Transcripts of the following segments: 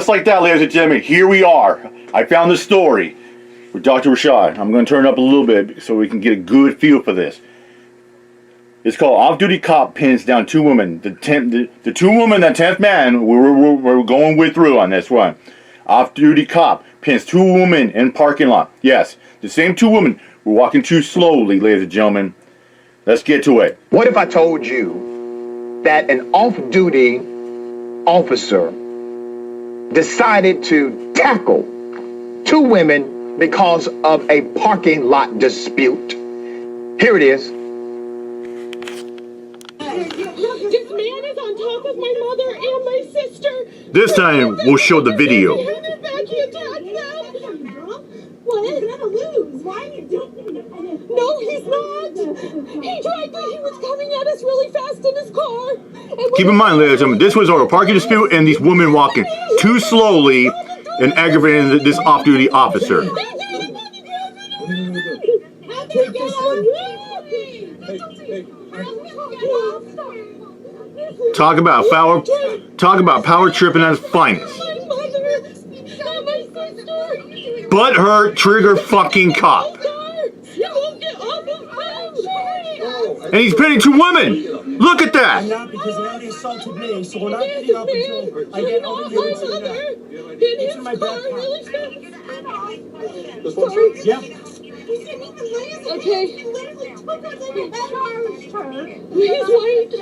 just like that, ladies and gentlemen, here we are. I found the story with Dr. Rashad. I'm going to turn it up a little bit so we can get a good feel for this. It's called Off-Duty Cop Pins Down Two Women. The two women, that 10th man, we're going with through on this one. Off-Duty Cop pins two women in parking lot. Yes, the same two women were walking too slowly, ladies and gentlemen. Let's get to it. What if I told you that an off-duty officer decided to tackle two women because of a parking lot dispute? Here it is. This man is on top of my mother and my sister. This time, we'll show the video. Behind their back, he attacked them. What? You're gonna lose. Why are you doing it? No, he's not. He tried to. He was coming at us really fast in his car. Keep in mind, ladies and gentlemen, this was over a parking dispute and these women walking too slowly and aggravating this off-duty officer. Take this one. Talk about power tripping at its finest. But her trigger fucking cop. And he's pinning two women. Look at that. I'm not, because they already assaulted me, so we're not getting up until I get over here and sit down. It's in my back pocket. This one's yep. Okay. He's white.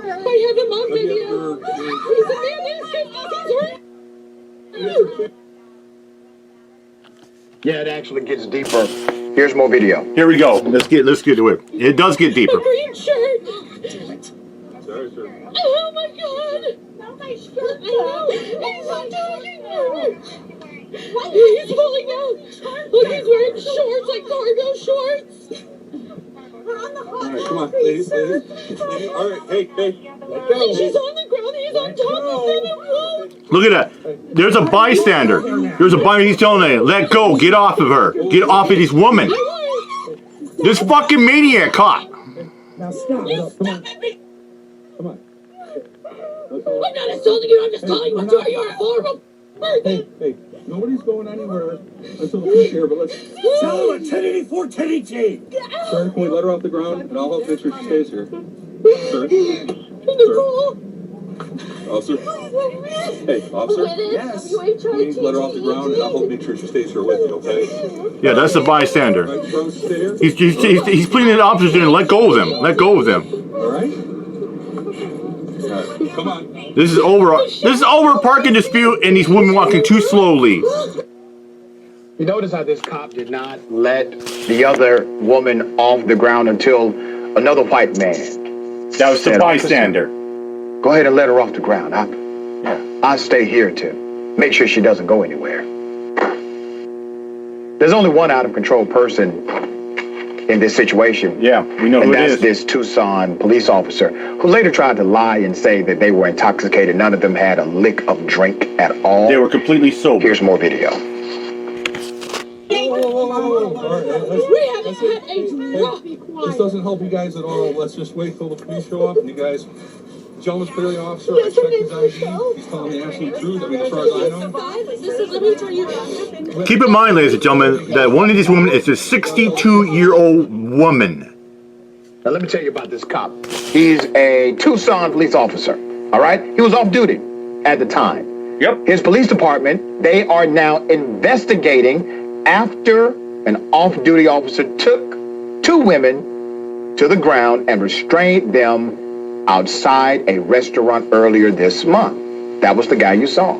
I have him on video. He's a man in his 50s. He's hurt. Yeah, it actually gets deeper. Here's more video. Here we go. Let's get to it. It does get deeper. A green shirt. Sorry, sir. Oh my god. Not my shirt. I know. He's attacking her. He's pulling out. Look, he's wearing shorts, like cargo shorts. All right, come on, ladies. All right, hey. Let go. She's on the ground. He's on top of her. Whoa. Look at that. There's a bystander. He's telling her, let go. Get off of her. Get off of this woman. This fucking maniac cop. Now stop. Come on. Come on. I'm not assaulting you. I'm just calling you. You're a horrible person. Hey. Nobody's going anywhere until the police here, but let's tell him a 1084 1018. Sir, can we let her off the ground and I'll help make sure she stays here? Sir? Nicole. Officer? Hey, officer? Yes. Please let her off the ground and I'll help make sure she stays here with you, okay? Yeah, that's the bystander. All right, you promise to stay here? He's pleading the opposition and let go of them. Let go of them. All right? All right, come on. This is over a parking dispute and these women walking too slowly. You notice how this cop did not let the other woman off the ground until another white man. That was the bystander. Go ahead and let her off the ground. I'll stay here to make sure she doesn't go anywhere. There's only one out of control person in this situation. Yeah, we know who it is. And that's this Tucson police officer who later tried to lie and say that they were intoxicated. None of them had a lick of drink at all. They were completely sober. Here's more video. We haven't had a drop. This doesn't help you guys at all. Let's just wait till the police show up and you guys... Gentleman's clearly officer. Yes, her I checked name's his ID. Michelle. He's telling me the absolute truth. I mean, as far as I know. Let me tell you. Keep in mind, ladies and gentlemen, that one of these women is a 62-year-old woman. Now, let me tell you about this cop. He's a Tucson police officer, all right? He was off duty at the time. Yep. His police department, they are now investigating after an off-duty officer took two women to the ground and restrained them outside a restaurant earlier this month. That was the guy you saw.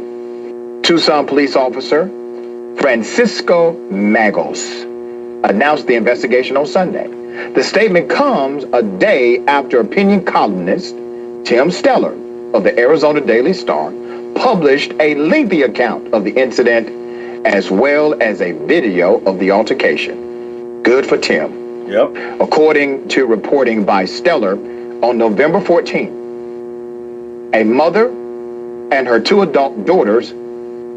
Tucson police officer Francisco Magos announced the investigation on Sunday. The statement comes a day after opinion columnist Tim Steller of the Arizona Daily Star published a lengthy account of the incident as well as a video of the altercation. Good for Tim. Yep. According to reporting by Steller, on November 14th, a mother and her two adult daughters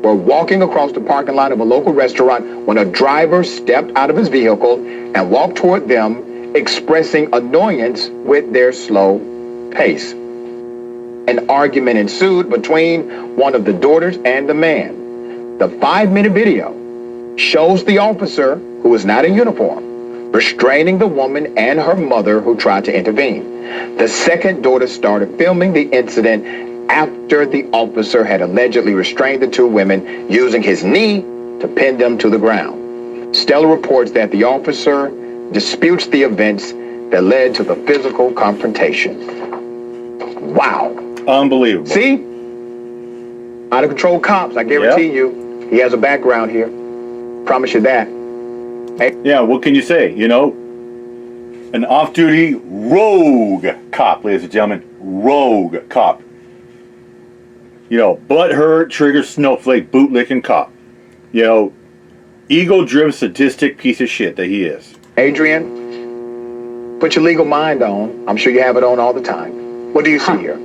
were walking across the parking lot of a local restaurant when a driver stepped out of his vehicle and walked toward them, expressing annoyance with their slow pace. An argument ensued between one of the daughters and the man. The 5-minute video shows the officer, who is not in uniform, restraining the woman and her mother who tried to intervene. The second daughter started filming the incident after the officer had allegedly restrained the two women using his knee to pin them to the ground. Stella reports that the officer disputes the events that led to the physical confrontation. Wow. Unbelievable. See? Out of control cops, I guarantee you, he has a background here. Promise you that. Hey. Yeah, what can you say? You know, an off-duty rogue cop, ladies and gentlemen. Rogue cop. You know, butthurt, trigger, snowflake, bootlicking cop. You know, ego-driven, sadistic piece of shit that he is. Adrian, put your legal mind on. I'm sure you have it on all the time. What do you see here?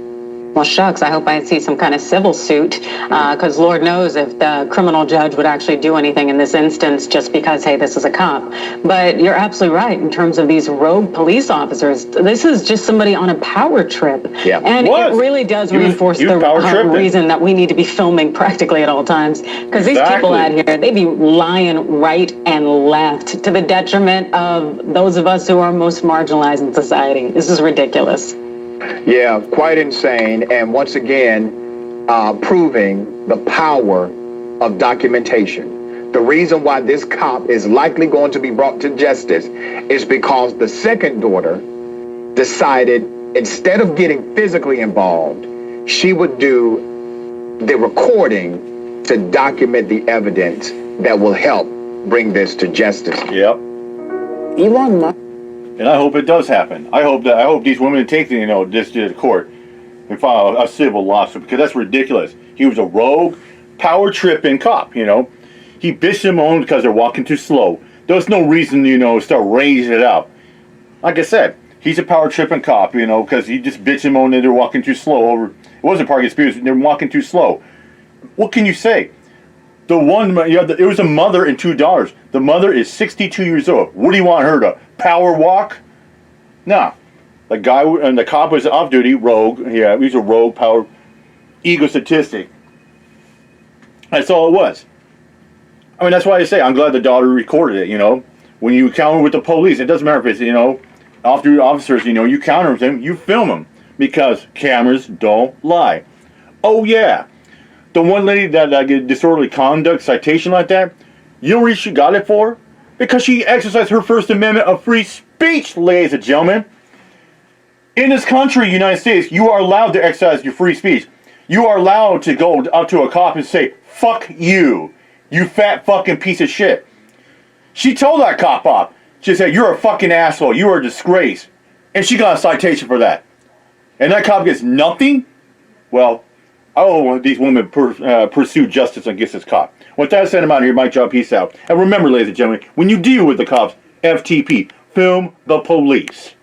Well, shucks, I hope I see some kind of civil suit, because Lord knows if the criminal judge would actually do anything in this instance just because, hey, this is a cop. But you're absolutely right in terms of these rogue police officers. This is just somebody on a power trip. Yeah. And it really does reinforce the reason that we need to be filming practically at all times. Because these people out here, they be lying right and left to the detriment of those of us who are most marginalized in society. This is ridiculous. Yeah, quite insane. And once again, proving the power of documentation. The reason why this cop is likely going to be brought to justice is because the second daughter decided, instead of getting physically involved, she would do the recording to document the evidence that will help bring this to justice. Yep. Elon Musk. And I hope it does happen. I hope these women take this to the court and file a civil lawsuit, because that's ridiculous. He was a rogue, power tripping cop. You know, he bitched them on because they're walking too slow. There's no reason, to start raising it up. Like I said, he's a power tripping cop. Because he just bitched them on that they're walking too slow. It wasn't parking space. They're walking too slow. What can you say? It was a mother and two daughters. The mother is 62 years old. What do you want her to power walk? No. The guy and the cop was off duty, rogue. Yeah, he's a rogue, power, egotistic. That's all it was. I mean, that's why I say I'm glad the daughter recorded it. When you encounter with the police, it doesn't matter if it's off-duty officers. You counter them, you film them, because cameras don't lie. Oh yeah. The one lady that get disorderly conduct citation like that, you know what she got it for? Because she exercised her First Amendment of free speech, ladies and gentlemen. In this country, United States, you are allowed to exercise your free speech. You are allowed to go up to a cop and say, "Fuck you, you fat fucking piece of shit." She told that cop off. She said, "You're a fucking asshole. You are a disgrace." And she got a citation for that. And that cop gets nothing? Well, these women pursue justice against this cop. With that said, I'm out of here. Mike Job, peace out. And remember, ladies and gentlemen, when you deal with the cops, FTP, film the police.